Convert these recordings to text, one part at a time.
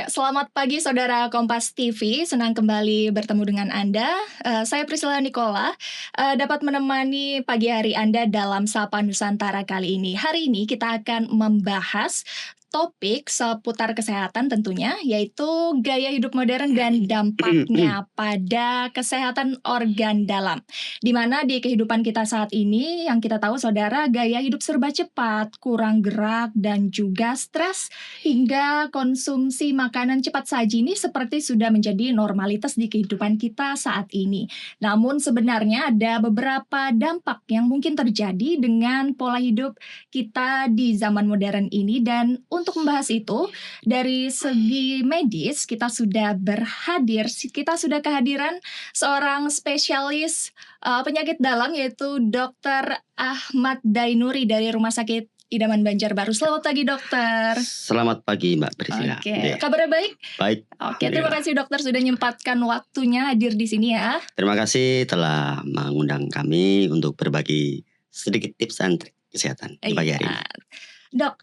Selamat pagi saudara Kompas TV, senang kembali bertemu dengan Anda. Saya Priscilla Nicola, dapat menemani pagi hari Anda dalam Sapa Nusantara kali ini. Hari ini kita akan membahas topik seputar kesehatan tentunya, yaitu gaya hidup modern dan dampaknya pada kesehatan organ dalam. Di mana di kehidupan kita saat ini, yang kita tahu saudara, gaya hidup serba cepat, kurang gerak, dan juga stres, hingga konsumsi makanan cepat saji ini seperti sudah menjadi normalitas di kehidupan kita saat ini. Namun sebenarnya ada beberapa dampak yang mungkin terjadi dengan pola hidup kita di zaman modern ini, dan untuk membahas itu dari segi medis kita sudah kehadiran seorang spesialis penyakit dalam, yaitu Dr. Ahmad Dainuri dari Rumah Sakit Idaman Banjarbaru. Selamat pagi dokter. Selamat pagi Mbak Priscilla. Oke, kabarnya baik? Baik. Oke, terima kasih dokter sudah menyempatkan waktunya hadir di sini ya. Terima kasih telah mengundang kami untuk berbagi sedikit tips dan trik kesehatan di pagi hari ini. Dok,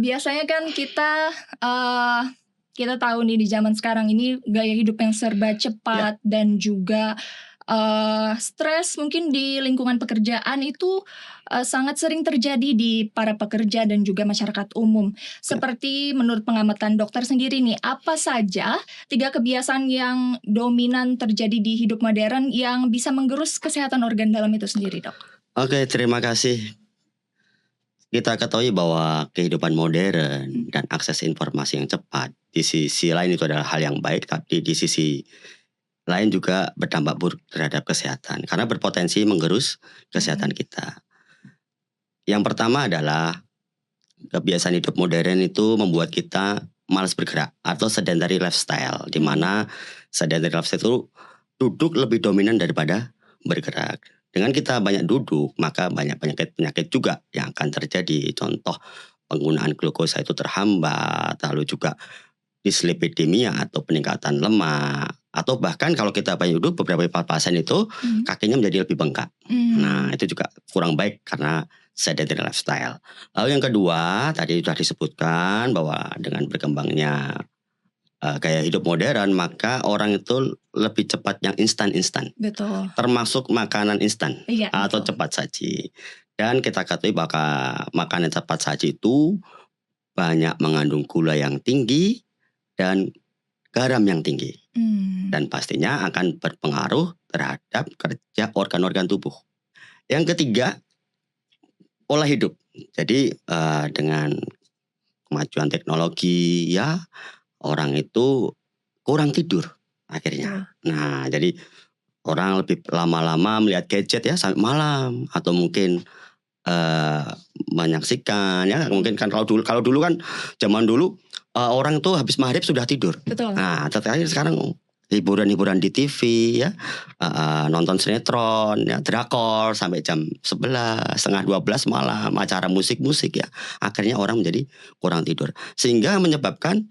biasanya kan kita tahu nih di zaman sekarang ini gaya hidup yang serba cepat dan juga stres mungkin di lingkungan pekerjaan itu sangat sering terjadi di para pekerja dan juga masyarakat umum. Seperti menurut pengamatan dokter sendiri nih, apa saja 3 kebiasaan yang dominan terjadi di hidup modern yang bisa menggerus kesehatan organ dalam itu sendiri, dok? Oke, terima kasih. Kita ketahui bahwa kehidupan modern dan akses informasi yang cepat di sisi lain itu adalah hal yang baik, tapi di sisi lain juga berdampak buruk terhadap kesehatan karena berpotensi menggerus kesehatan kita. Yang pertama adalah kebiasaan hidup modern itu membuat kita malas bergerak atau sedentary lifestyle, di mana sedentary lifestyle itu duduk lebih dominan daripada bergerak. Dengan kita banyak duduk, maka banyak penyakit juga yang akan terjadi. Contoh, penggunaan glukosa itu terhambat, lalu juga dislipidemia atau peningkatan lemak, atau bahkan kalau kita banyak duduk, beberapa pasien itu kakinya menjadi lebih bengkak. Nah, itu juga kurang baik karena sedentary lifestyle. Lalu yang kedua, tadi sudah disebutkan bahwa dengan berkembangnya gaya hidup modern, maka orang itu lebih cepat yang instan-instan. Betul. Termasuk makanan instan atau betul. cepat saji. Dan kita ketahui bahwa makanan cepat saji itu banyak mengandung gula yang tinggi dan garam yang tinggi. Dan pastinya akan berpengaruh terhadap kerja organ-organ tubuh. Yang ketiga, pola hidup. Jadi dengan kemajuan teknologi orang itu kurang tidur akhirnya. Nah, jadi orang lebih lama-lama melihat gadget sampai malam, atau mungkin menyaksikan mungkin kan kalau dulu kan zaman dulu orang tuh habis maghrib sudah tidur. Betul. Nah, terakhir sekarang hiburan-hiburan di TV nonton sinetron drakor sampai jam 11, setengah 12 malam, acara musik-musik akhirnya orang menjadi kurang tidur sehingga menyebabkan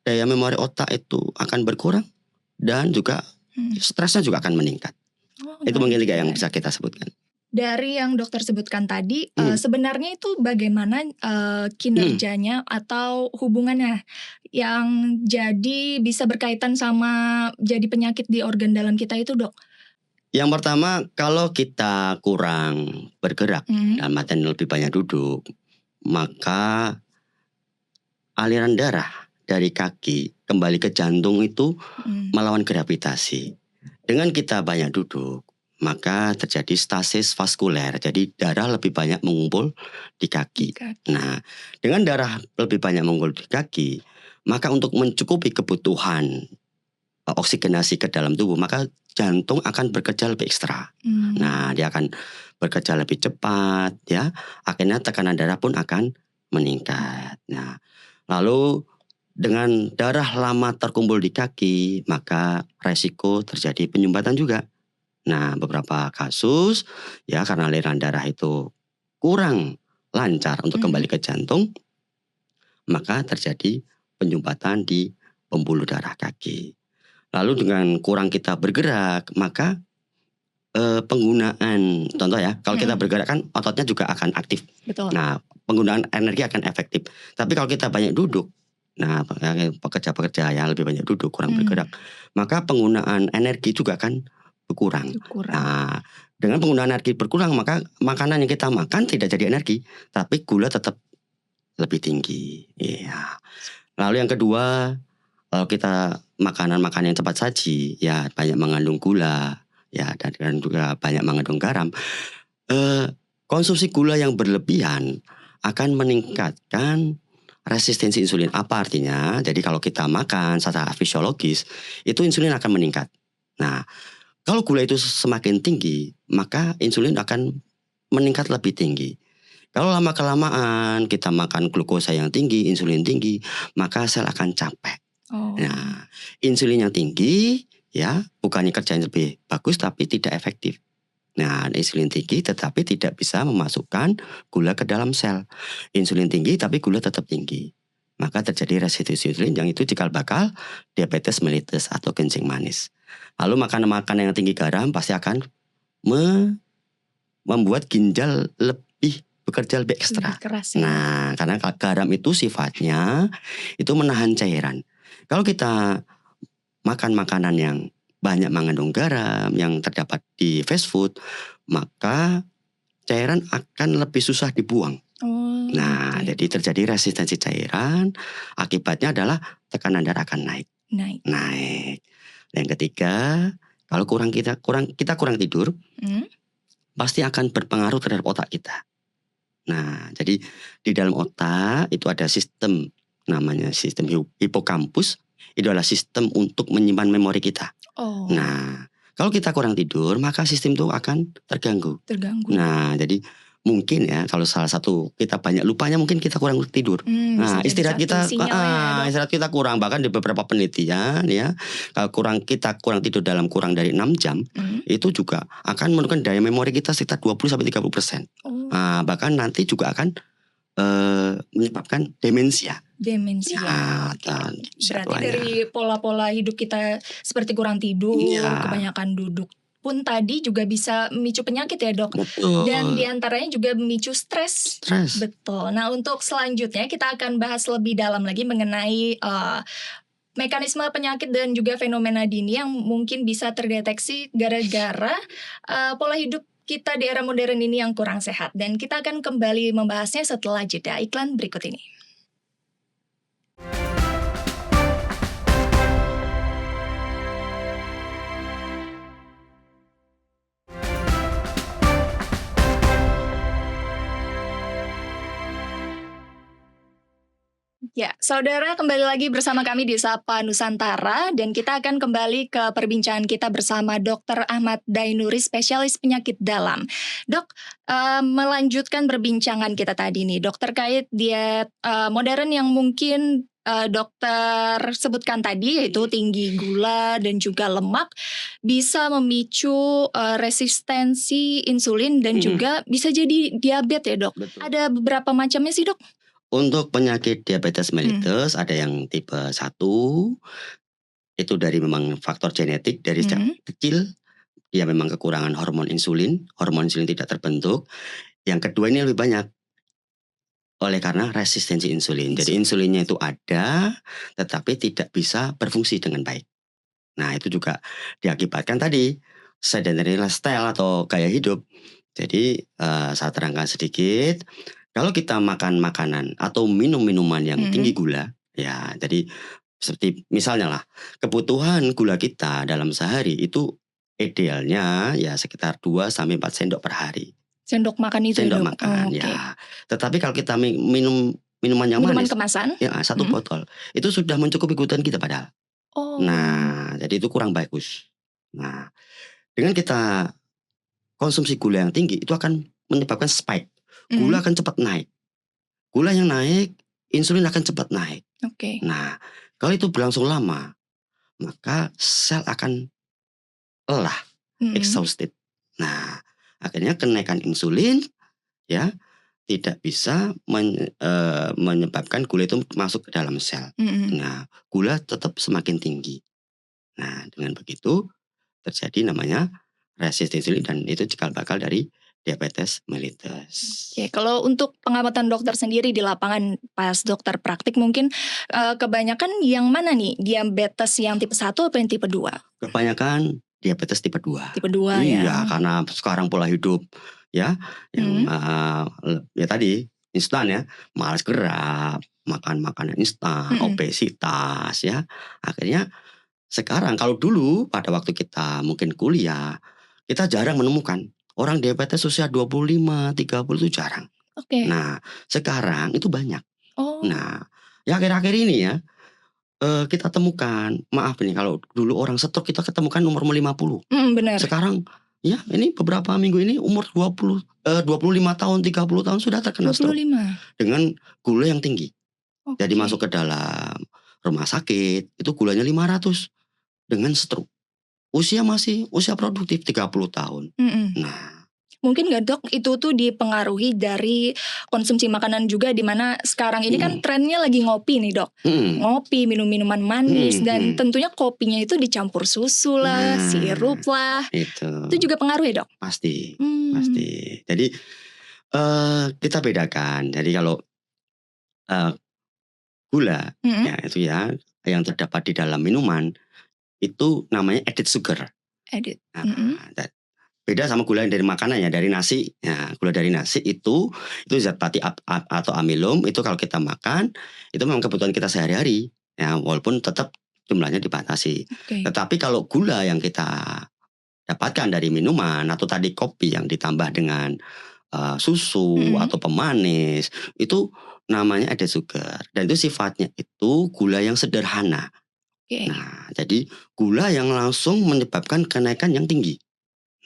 daya memori otak itu akan berkurang dan juga stresnya juga akan meningkat. Itu mungkin 3 yang bisa kita sebutkan. Dari yang dokter sebutkan tadi, sebenarnya itu bagaimana kinerjanya atau hubungannya yang jadi bisa berkaitan sama jadi penyakit di organ dalam kita itu, dok? Yang pertama, kalau kita kurang bergerak dalam artian lebih banyak duduk, maka aliran darah dari kaki kembali ke jantung itu melawan gravitasi. Dengan kita banyak duduk, maka terjadi stasis vaskuler. Jadi darah lebih banyak mengumpul di kaki. Nah, dengan darah lebih banyak mengumpul di kaki, maka untuk mencukupi kebutuhan oksigenasi ke dalam tubuh, maka jantung akan bekerja lebih ekstra. Nah, dia akan bekerja lebih cepat akhirnya tekanan darah pun akan meningkat. Nah, lalu dengan darah lama terkumpul di kaki, maka resiko terjadi penyumbatan juga. Nah, beberapa kasus karena aliran darah itu kurang lancar untuk kembali ke jantung, maka terjadi penyumbatan di pembuluh darah kaki. Lalu dengan kurang kita bergerak, maka penggunaan, contoh kalau kita bergerak kan ototnya juga akan aktif. Betul. Nah, penggunaan energi akan efektif. Tapi kalau kita banyak duduk, Nah, pekerja-pekerja yang lebih banyak duduk, kurang bergerak, Hmm. maka penggunaan energi juga kan berkurang. Kurang. Nah, dengan penggunaan energi berkurang, maka makanan yang kita makan tidak jadi energi, tapi gula tetap lebih tinggi. Iya. Lalu yang kedua, kalau kita makanan-makanan yang cepat saji, ya banyak mengandung gula, ya dan juga banyak mengandung garam. Konsumsi gula yang berlebihan akan meningkatkan resistensi insulin. Apa artinya? Jadi kalau kita makan secara fisiologis, itu insulin akan meningkat. Nah, kalau gula itu semakin tinggi, maka insulin akan meningkat lebih tinggi. Kalau lama-kelamaan kita makan glukosa yang tinggi, insulin tinggi, maka sel akan capek. Nah, insulin yang tinggi, ya bukannya kerjanya lebih bagus, tapi tidak efektif. Nah, insulin tinggi tetapi tidak bisa memasukkan gula ke dalam sel. Insulin tinggi tapi gula tetap tinggi. Maka terjadi resistensi insulin yang itu cikal bakal diabetes mellitus atau kencing manis. Lalu makanan-makanan yang tinggi garam pasti akan membuat ginjal bekerja lebih ekstra. Lebih keras, ya. Nah, karena garam itu sifatnya itu menahan cairan. Kalau kita makan makanan yang banyak mengandung garam yang terdapat di fast food, maka cairan akan lebih susah dibuang. Nah, jadi terjadi resistensi cairan, akibatnya adalah tekanan darah akan naik. Yang ketiga, kalau kita kurang tidur, pasti akan berpengaruh terhadap otak kita. Nah, jadi di dalam otak itu ada sistem namanya sistem hipokampus. Itu adalah sistem untuk menyimpan memori kita. Nah, kalau kita kurang tidur, maka sistem itu akan terganggu. Nah, jadi mungkin ya kalau salah satu kita banyak lupanya, mungkin kita kurang tidur. Nah, istirahat kita kurang, bahkan di beberapa penelitian ya, kalau kita kurang tidur dalam kurang dari 6 jam, itu juga akan menurunkan daya memori kita sekitar 20-30%. Nah, bahkan nanti juga akan menyebabkan demensia. Berarti dari pola-pola hidup kita seperti kurang tidur, kebanyakan duduk pun tadi juga bisa memicu penyakit ya, Dok. Betul. Dan diantaranya juga memicu stres. Betul. Nah, untuk selanjutnya kita akan bahas lebih dalam lagi mengenai mekanisme penyakit dan juga fenomena dini yang mungkin bisa terdeteksi gara-gara pola hidup kita di era modern ini yang kurang sehat. Dan kita akan kembali membahasnya setelah jeda iklan berikut ini. Ya, saudara, kembali lagi bersama kami di Sapa Nusantara dan kita akan kembali ke perbincangan kita bersama Dr. Ahmad Dainuri, spesialis penyakit dalam. Dok, melanjutkan perbincangan kita tadi nih, Dok, terkait diet modern yang mungkin dokter sebutkan tadi, yaitu tinggi gula dan juga lemak, bisa memicu resistensi insulin dan juga bisa jadi diabetes ya, Dok. Betul. Ada beberapa macamnya sih, Dok. Untuk penyakit diabetes mellitus ada yang tipe 1, itu dari memang faktor genetik dari sejak kecil, dia memang kekurangan hormon insulin tidak terbentuk. Yang kedua ini lebih banyak oleh karena resistensi insulin. Jadi insulinnya itu ada, tetapi tidak bisa berfungsi dengan baik. Nah, itu juga diakibatkan tadi sedentary lifestyle atau gaya hidup. Jadi saya terangkan sedikit. Kalau kita makan makanan atau minum minuman yang tinggi gula, ya jadi seperti misalnya lah, kebutuhan gula kita dalam sehari itu idealnya ya sekitar 2-4 sendok per hari. Sendok makan itu Sendok makan, ya. Tetapi kalau kita minum minuman yang minuman manis, kemasan, ya 1 botol, itu sudah mencukupi kebutuhan kita padahal. Nah, jadi itu kurang bagus. Nah, dengan kita konsumsi gula yang tinggi, itu akan menyebabkan spike. Gula akan cepat naik. Gula yang naik, insulin akan cepat naik. Nah, kalau itu berlangsung lama, maka sel akan lelah, exhausted. Nah, akhirnya kenaikan insulin ya tidak bisa menyebabkan gula itu masuk ke dalam sel. Nah, gula tetap semakin tinggi. Nah, dengan begitu terjadi namanya resistensi insulin dan itu cikal bakal dari diabetes mellitus. Oke, kalau untuk pengamatan dokter sendiri di lapangan pas dokter praktik mungkin kebanyakan yang mana nih? Diabetes yang tipe 1 atau yang tipe 2? Kebanyakan diabetes tipe 2. Tipe 2 Iya, ya. karena sekarang pola hidup ya yang ya tadi instan ya, malas gerak, makan makanan instan, obesitas ya. Akhirnya sekarang kalau dulu pada waktu kita mungkin kuliah, kita jarang menemukan orang diabetes usia 25, 30 itu jarang. Oke. Nah, sekarang itu banyak. Oh. Nah, ya akhir-akhir ini ya kita temukan, maaf nih kalau dulu orang stroke kita ketemukan umur 50. Benar. Sekarang ya ini beberapa minggu ini umur 25 tahun, 30 tahun sudah terkena stroke 25. dengan gula yang tinggi. Oke. Jadi masuk ke dalam rumah sakit itu gulanya 500 dengan stroke. Usia masih usia produktif 30 tahun. Nah, mungkin nggak dok itu tuh dipengaruhi dari konsumsi makanan juga, di mana sekarang ini kan trennya lagi ngopi nih dok. Ngopi, minum minuman manis, dan tentunya kopinya itu dicampur susu lah, sirup lah. Itu juga pengaruh ya dok? Pasti. Jadi kita bedakan. Jadi kalau gula ya itu ya yang terdapat di dalam minuman itu namanya added sugar. Beda sama gula yang dari makanan ya, dari nasi. Nah, gula dari nasi itu zat fatty atau amilum, itu kalau kita makan itu memang kebutuhan kita sehari-hari ya, walaupun tetap jumlahnya dibatasi. Tetapi kalau gula yang kita dapatkan dari minuman atau tadi kopi yang ditambah dengan susu atau pemanis, itu namanya added sugar, dan itu sifatnya itu gula yang sederhana. Nah, jadi gula yang langsung menyebabkan kenaikan yang tinggi.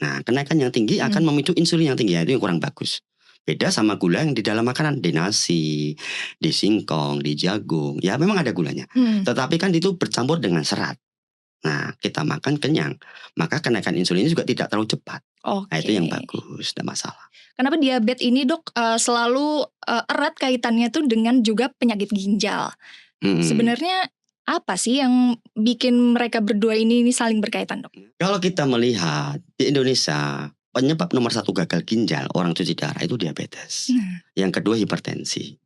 Nah, kenaikan yang tinggi akan memicu insulin yang tinggi, itu yang kurang bagus. Beda sama gula yang di dalam makanan, di nasi, di singkong, di jagung. Ya memang ada gulanya. Tetapi kan itu bercampur dengan serat. Nah, kita makan kenyang, maka kenaikan insulinnya juga tidak terlalu cepat. Nah, itu yang bagus, tidak masalah. Kenapa diabetes ini dok selalu erat kaitannya tuh dengan juga penyakit ginjal? Sebenarnya apa sih yang bikin mereka berdua ini saling berkaitan dok? Kalau kita melihat di Indonesia, penyebab nomor 1 gagal ginjal orang cuci darah itu diabetes. Yang kedua hipertensi.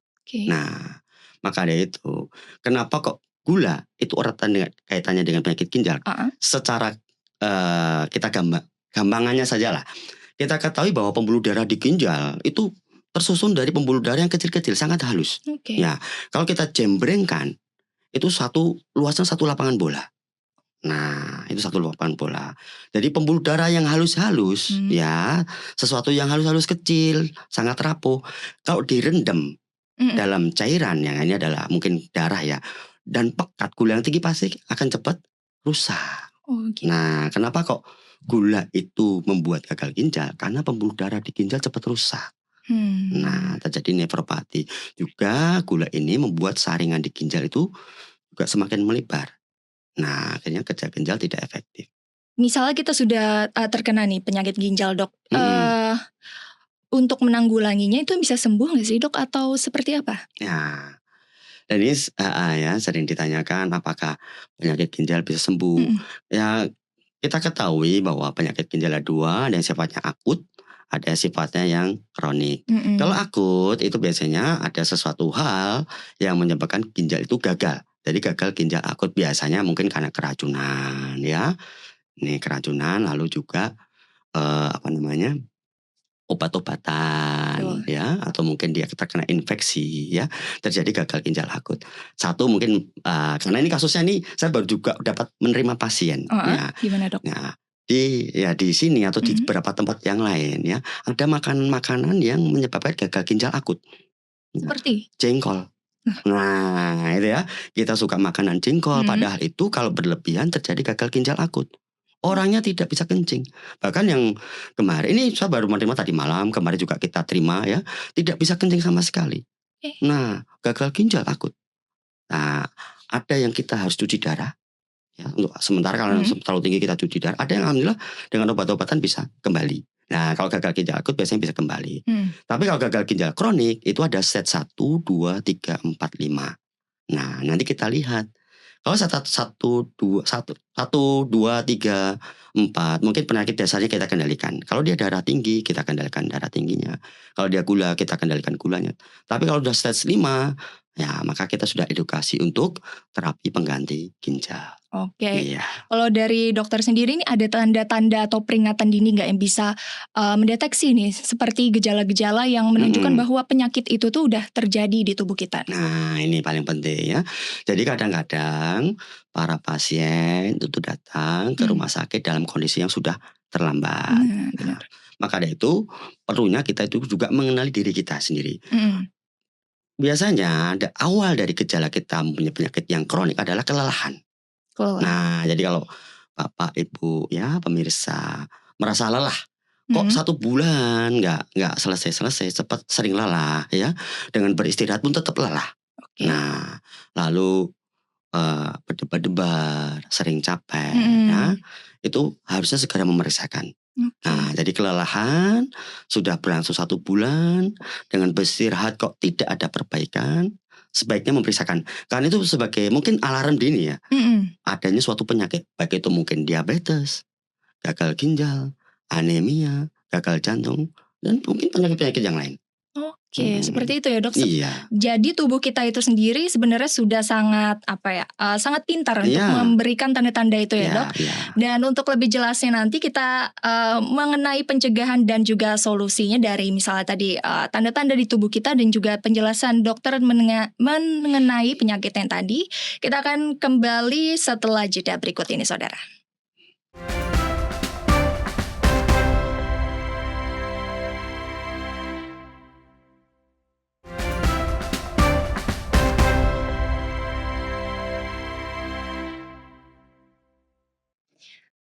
Nah, maka dari itu kenapa kok gula itu kaitannya dengan penyakit ginjal? Secara kita gampangannya sajalah. Kita ketahui bahwa pembuluh darah di ginjal itu tersusun dari pembuluh darah yang kecil-kecil, sangat halus. Ya, kalau kita jembrengkan itu luasnya satu lapangan bola. Nah, itu satu lapangan bola. Jadi pembuluh darah yang halus-halus ya, sesuatu yang halus-halus kecil, sangat rapuh. Kalau direndam dalam cairan yang ini adalah mungkin darah ya, dan pekat, gula yang tinggi pasti akan cepat rusak. Nah, kenapa kok gula itu membuat gagal ginjal? Karena pembuluh darah di ginjal cepat rusak. Nah, terjadi nefropati. Juga gula ini membuat saringan di ginjal itu juga semakin melebar. Nah, akhirnya kerja ginjal tidak efektif. Misalnya kita sudah terkena nih penyakit ginjal dok, untuk menanggulanginya itu bisa sembuh nggak sih dok, atau seperti apa? Ya, dan ini ya sering ditanyakan apakah penyakit ginjal bisa sembuh. Ya, kita ketahui bahwa penyakit ginjal ada 2, ada yang sifatnya akut, ada sifatnya yang kronik. Kalau akut itu biasanya ada sesuatu hal yang menyebabkan ginjal itu gagal. Jadi gagal ginjal akut biasanya mungkin karena keracunan ya. Ini keracunan, lalu juga obat-obatan ya, atau mungkin dia terkena infeksi ya, terjadi gagal ginjal akut. Satu mungkin karena ini kasusnya nih saya baru juga dapat menerima pasien. Gimana dok? Nah, di sini atau di beberapa tempat yang lain ya, ada makanan yang menyebabkan gagal ginjal akut. Seperti jengkol. Nah, itu ya, kita suka makanan jengkol, padahal itu kalau berlebihan terjadi gagal ginjal akut. Orangnya tidak bisa kencing. Bahkan yang kemarin ini saya baru menerima tadi malam, kemarin juga kita terima ya, tidak bisa kencing sama sekali. Nah, gagal ginjal akut. Nah, ada yang kita harus cuci darah ya, untuk sementara kalau terlalu tinggi kita cuci darah. Ada yang alhamdulillah dengan obat-obatan bisa kembali. Nah, kalau gagal ginjal akut biasanya bisa kembali. Tapi kalau gagal ginjal kronik itu ada set 1, 2, 3, 4, 5. Nah, nanti kita lihat. Kalau 1, 2, 3, 4. Mungkin penyakit dasarnya kita kendalikan. Kalau dia darah tinggi, kita kendalikan darah tingginya. Kalau dia gula, kita kendalikan gulanya. Tapi kalau sudah stage 5, ya maka kita sudah edukasi untuk terapi pengganti ginjal. Oke. Iya. Kalau dari dokter sendiri nih ada tanda-tanda atau peringatan dini nggak yang bisa mendeteksi nih seperti gejala-gejala yang menunjukkan bahwa penyakit itu tuh udah terjadi di tubuh kita? Nah, ini paling penting ya. Jadi kadang-kadang para pasien itu datang ke rumah sakit dalam kondisi yang sudah terlambat. Nah, benar. Maka dari itu perlunya kita itu juga mengenali diri kita sendiri. Biasanya awal dari gejala kita mempunyai penyakit yang kronik adalah kelelahan. Nah, jadi kalau Bapak, Ibu, ya pemirsa merasa lelah, kok 1 bulan nggak selesai-selesai, cepat sering lelah ya, dengan beristirahat pun tetap lelah. Nah, lalu berdebar-debar, sering capek, ya, itu harusnya segera memeriksakan. Nah, jadi kelelahan sudah berlangsung 1 bulan, dengan beristirahat kok tidak ada perbaikan, sebaiknya memeriksakan. Karena itu sebagai mungkin alarm dini ya, adanya suatu penyakit, baik itu mungkin diabetes, gagal ginjal, anemia, gagal jantung, dan mungkin penyakit-penyakit yang lain. Oke, seperti itu ya dok. Iya. Jadi tubuh kita itu sendiri sebenarnya sudah sangat sangat pintar untuk memberikan tanda-tanda itu ya dok. Dan untuk lebih jelasnya nanti kita mengenai pencegahan dan juga solusinya dari misalnya tadi tanda-tanda di tubuh kita dan juga penjelasan dokter mengenai penyakit yang tadi. Kita akan kembali setelah jeda berikut ini saudara.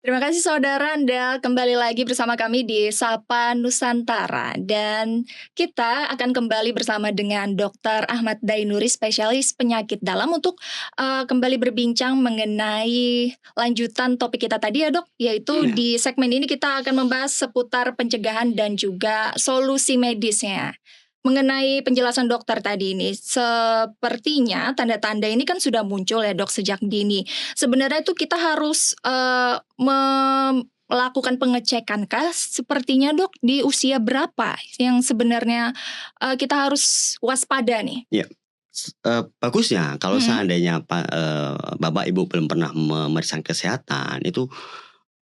Terima kasih saudara, Anda kembali lagi bersama kami di Sapa Nusantara. Dan kita akan kembali bersama dengan Dr. Ahmad Dainuri, spesialis penyakit dalam untuk kembali berbincang mengenai lanjutan topik kita tadi ya dok. Yaitu di segmen ini kita akan membahas seputar pencegahan dan juga solusi medisnya. Mengenai penjelasan dokter tadi ini, sepertinya tanda-tanda ini kan sudah muncul ya dok sejak dini. Sebenarnya itu kita harus melakukan pengecekan kah? Sepertinya dok di usia berapa yang sebenarnya kita harus waspada nih? Ya, bagusnya kalau seandainya Bapak Ibu belum pernah memeriksa kesehatan, itu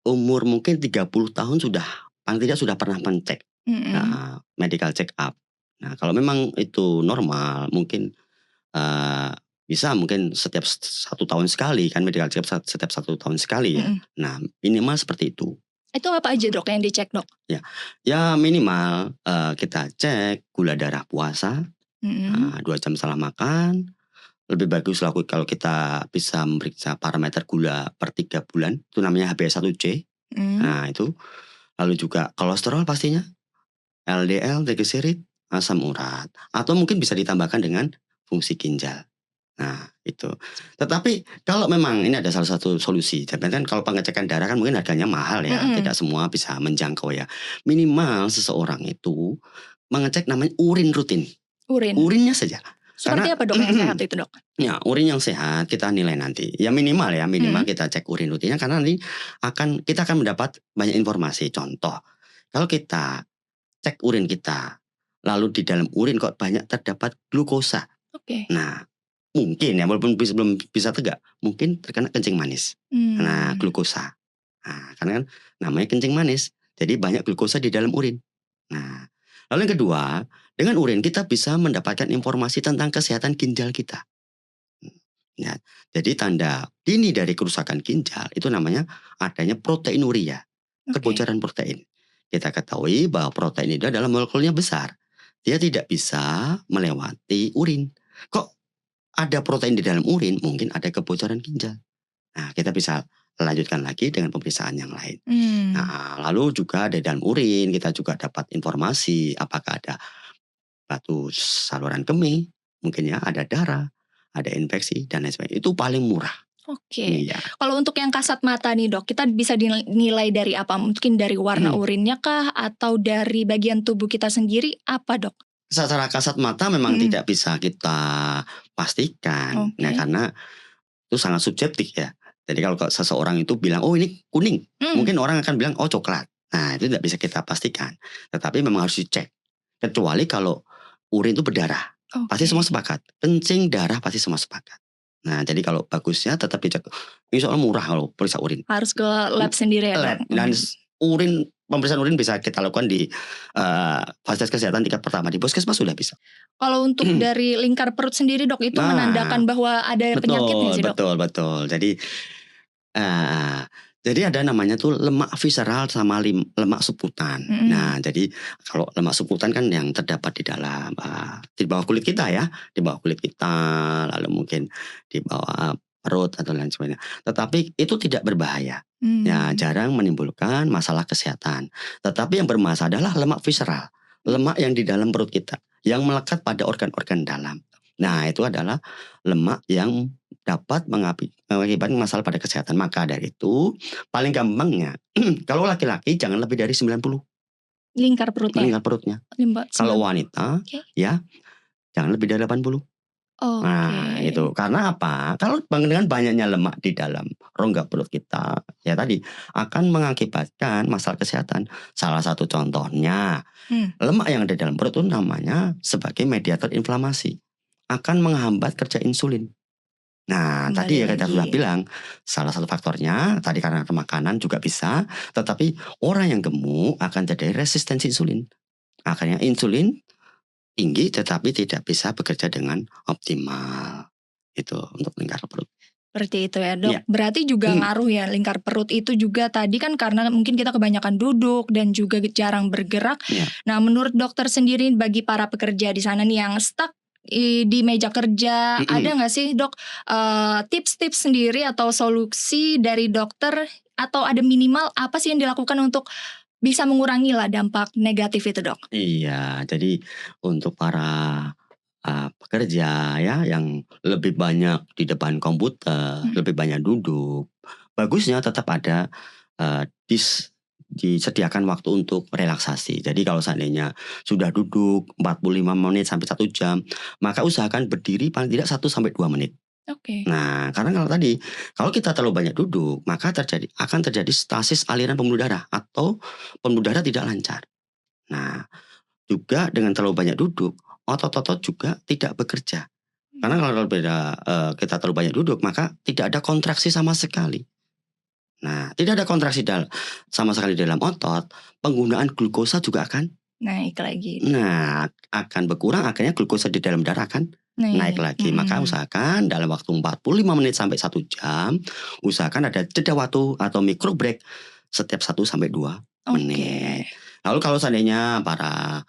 umur mungkin 30 tahun sudah paling tidak sudah pernah mencek medical check up. Nah, kalau memang itu normal, mungkin bisa mungkin setiap 1 tahun sekali kan, medical check up setiap 1 tahun sekali ya. Nah, minimal seperti itu. Itu apa aja dok yang dicek dok? Ya minimal kita cek gula darah puasa, 2 jam setelah makan. Lebih bagus kalau kita bisa memeriksa parameter gula per 3 bulan, itu namanya HbA1c. Nah itu, lalu juga kolesterol pastinya, LDL, trigliserid, asam urat, atau mungkin bisa ditambahkan dengan fungsi ginjal. Nah itu. Tetapi kalau memang ini ada salah satu solusi, kan kalau pengecekan darah kan mungkin harganya mahal ya, tidak semua bisa menjangkau ya. Minimal seseorang itu mengecek namanya urin rutin. Urinnya saja. Seperti apa dok yang sehat itu dok? Ya urin yang sehat kita nilai nanti. Ya minimal kita cek urin rutinnya, karena nanti kita akan mendapat banyak informasi. Contoh, kalau kita cek urin kita, lalu di dalam urin kok banyak terdapat glukosa. Nah, mungkin ya walaupun belum bisa tegak, mungkin terkena kencing manis. Nah, glukosa. Nah, karena kan namanya kencing manis, jadi banyak glukosa di dalam urin. Nah, lalu yang kedua, dengan urin kita bisa mendapatkan informasi tentang kesehatan ginjal kita. Ya, jadi tanda dini dari kerusakan ginjal itu namanya adanya proteinuria, kebocoran protein. Kita ketahui bahwa protein itu adalah molekulnya besar. Dia tidak bisa melewati urin. Kok ada protein di dalam urin? Mungkin ada kebocoran ginjal. Nah, kita bisa lanjutkan lagi dengan pemeriksaan yang lain. Nah, lalu juga di dalam urin kita juga dapat informasi apakah ada batu saluran kemih, mungkin ya ada darah, ada infeksi dan lain sebagainya. Itu paling murah. Iya. Kalau untuk yang kasat mata nih dok, kita bisa dinilai dari apa? Mungkin dari warna urinnya kah? Atau dari bagian tubuh kita sendiri apa dok? Secara kasat mata memang tidak bisa kita pastikan. Nah, karena itu sangat subjektif ya. Jadi kalau seseorang itu bilang, oh ini kuning, Hmm. mungkin orang akan bilang, oh coklat. Nah itu tidak bisa kita pastikan. Tetapi memang harus dicek. Kecuali kalau urin itu berdarah, pasti semua Oke. sepakat. Kencing, darah pasti semua sepakat. Nah jadi kalau bagusnya tetap dicek. Insya Allah murah kalau periksa urin. Harus ke lab sendiri ya dok. Lab. Dan urin, pemeriksaan urin bisa kita lakukan di fasilitas kesehatan tingkat pertama di puskesmas sudah bisa. Kalau untuk dari lingkar perut sendiri dok, itu menandakan bahwa ada penyakit nggak sih dok? Betul. Jadi ada namanya tuh lemak visceral sama lemak subkutan. Nah jadi kalau lemak subkutan kan yang terdapat di dalam di bawah kulit kita ya, di bawah kulit kita, lalu mungkin di bawah perut atau lain sebagainya. Tetapi itu tidak berbahaya. Ya jarang menimbulkan masalah kesehatan. Tetapi yang bermasalah adalah lemak visceral, lemak yang di dalam perut kita, yang melekat pada organ-organ dalam. Nah itu adalah lemak yang dapat mengakibatkan masalah pada kesehatan. Maka dari itu paling gampangnya kalau laki-laki jangan lebih dari 90 lingkar perutnya. Kalau wanita ya jangan lebih dari 80. Nah itu karena apa? Kalau dengan banyaknya lemak di dalam rongga perut kita ya tadi akan mengakibatkan masalah kesehatan. Salah satu contohnya lemak yang ada di dalam perut itu namanya sebagai mediator inflamasi, akan menghambat kerja insulin. Nah tadi ya kita sudah bilang salah satu faktornya tadi karena makanan juga bisa, tetapi orang yang gemuk akan jadi resistensi insulin. Akhirnya insulin tinggi tetapi tidak bisa bekerja dengan optimal. Itu untuk lingkar perut. Seperti itu ya dok. Berarti juga ngaruh ya lingkar perut itu juga tadi kan karena mungkin kita kebanyakan duduk dan juga jarang bergerak. Nah menurut dokter sendiri bagi para pekerja di sana nih yang stuck di meja kerja, ada nggak sih dok tips-tips sendiri atau solusi dari dokter, atau ada minimal apa sih yang dilakukan untuk bisa mengurangi lah dampak negatif itu dok? Iya, jadi untuk para pekerja ya yang lebih banyak di depan komputer, lebih banyak duduk, bagusnya tetap ada disediakan waktu untuk relaksasi. Jadi kalau seandainya sudah duduk 45 menit sampai 1 jam, maka usahakan berdiri paling tidak 1-2 menit. Nah, karena kalau kita terlalu banyak duduk, maka akan terjadi stasis aliran pembuluh darah atau pembuluh darah tidak lancar. Nah, juga dengan terlalu banyak duduk, otot-otot juga tidak bekerja. Karena kalau kita terlalu banyak duduk, maka tidak ada kontraksi sama sekali. Nah, tidak ada kontraksi sama sekali dalam otot, penggunaan glukosa juga akan naik lagi. Nah, akan berkurang, akhirnya glukosa di dalam darah akan naik lagi. Maka usahakan dalam waktu 45 menit sampai 1 jam, usahakan ada jeda waktu atau micro break setiap 1-2 menit. Lalu kalau seandainya para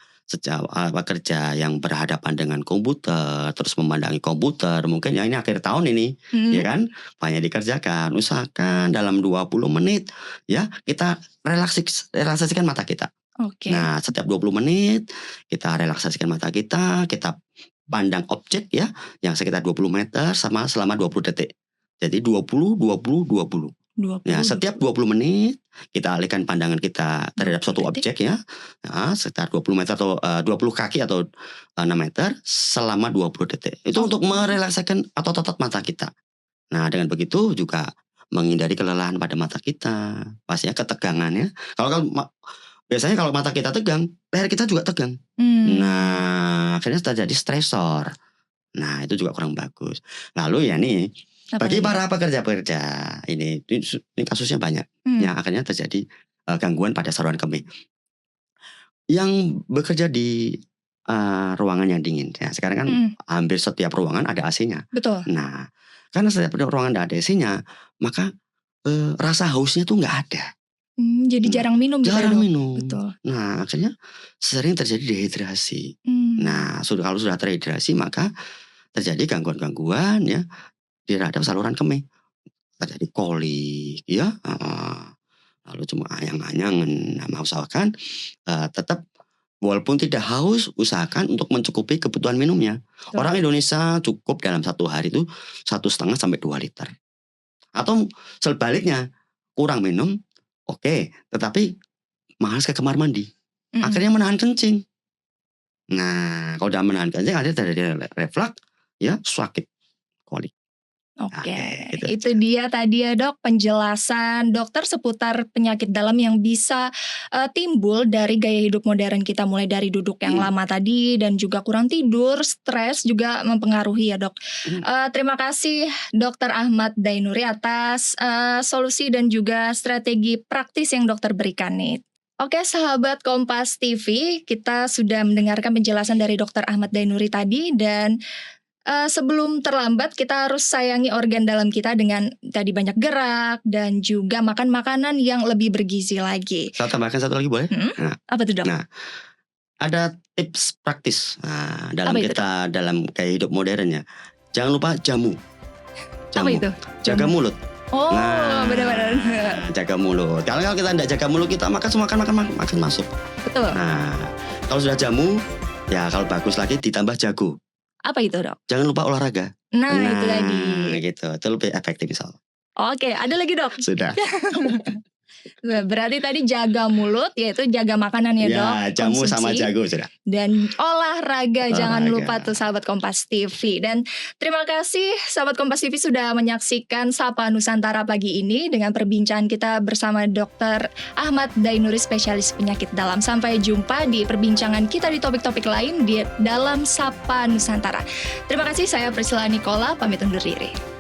pekerja yang berhadapan dengan komputer, terus memandangi komputer, mungkin ya ini akhir tahun ini, ya kan, banyak dikerjakan. Usahakan dalam 20 menit ya kita relaksasikan mata kita. Nah setiap 20 menit kita relaksasikan mata kita pandang objek ya yang sekitar 20 meter selama 20 detik. Jadi 20. Nah, setiap 20 menit kita alihkan pandangan kita terhadap suatu objek ya. Nah, sekitar 20 meter atau 20 kaki atau 6 meter selama 20 detik. Itu untuk merelaksasikan otot-otot mata kita. Nah, dengan begitu juga menghindari kelelahan pada mata kita. Pastinya ketegangannya. Biasanya kalau mata kita tegang, leher kita juga tegang. Nah, akhirnya terjadi stresor. Nah, itu juga kurang bagus. Lalu ya nih, bagi para pekerja-pekerja ini kasusnya banyak. Ya, akhirnya terjadi gangguan pada saluran kemih. Yang bekerja di ruangan yang dingin. Ya, sekarang kan hampir setiap ruangan ada AC-nya. Betul. Nah, karena setiap ruangan ada AC-nya, maka rasa hausnya tuh nggak ada. Jadi jarang minum gitu ya, Jarang dok? minum. Betul. Nah, akhirnya sering terjadi dehidrasi. Nah, kalau sudah terhidrasi maka terjadi gangguan-gangguan ya terhadap saluran kemih. Terjadi kolik ya, lalu cuma anyang-anyangan. Nah, usahakan tetap walaupun tidak haus, usahakan untuk mencukupi kebutuhan minumnya. Orang Indonesia cukup dalam 1 hari itu 1,5-2 liter. Atau sebaliknya, kurang minum, oke, tetapi malas ke kamar mandi. Akhirnya menahan kencing. Nah, kalau udah menahan kencing akhirnya terjadi reflux, ya sakit, kolik. Oke, gitu itu aja. dia tadi ya Dok, penjelasan dokter seputar penyakit dalam yang bisa timbul dari gaya hidup modern kita, mulai dari duduk yang Mhm, lama tadi dan juga kurang tidur, stres juga mempengaruhi ya Dok. mhm. Terima kasih Dokter Ahmad Dainuri atas solusi dan juga strategi praktis yang dokter berikan nih. Oke, sahabat Kompas TV, kita sudah mendengarkan penjelasan dari Dokter Ahmad Dainuri tadi dan sebelum terlambat kita harus sayangi organ dalam kita dengan tadi banyak gerak dan juga makan makanan yang lebih bergizi lagi. Saya tambahkan satu lagi boleh? Mhm, Nah apa tuh Dok? nah, ada tips praktis, dalam Apa itu Dok? kita dalam gaya hidup modern ya. Jangan lupa jamu, Apa jamu. itu? Jaga Jamu? mulut. Oh, benar-benar. Nah, jaga mulut. Kalau kita tidak jaga mulut, kita makan semua makan masuk. Betul. Nah, kalau sudah jamu, ya kalau bagus lagi ditambah jago. Apa itu Dok? Jangan lupa olahraga. Nah, itu tadi. Gitu. Itu lebih efektif misal. Oke, ada lagi Dok? Sudah. Berarti tadi jaga mulut, yaitu jaga makanan ya Dok, Ya, jamu sama konsumsi. jago sudah. Dan olahraga, jangan Olahraga. lupa tuh sahabat Kompas TV. Dan terima kasih sahabat Kompas TV sudah menyaksikan Sapa Nusantara pagi ini dengan perbincangan kita bersama Dr. Ahmad Dainuri, spesialis penyakit dalam. Sampai jumpa di perbincangan kita di topik-topik lain di dalam Sapa Nusantara. Terima kasih, saya Priscilla Nicola, pamit undur diri.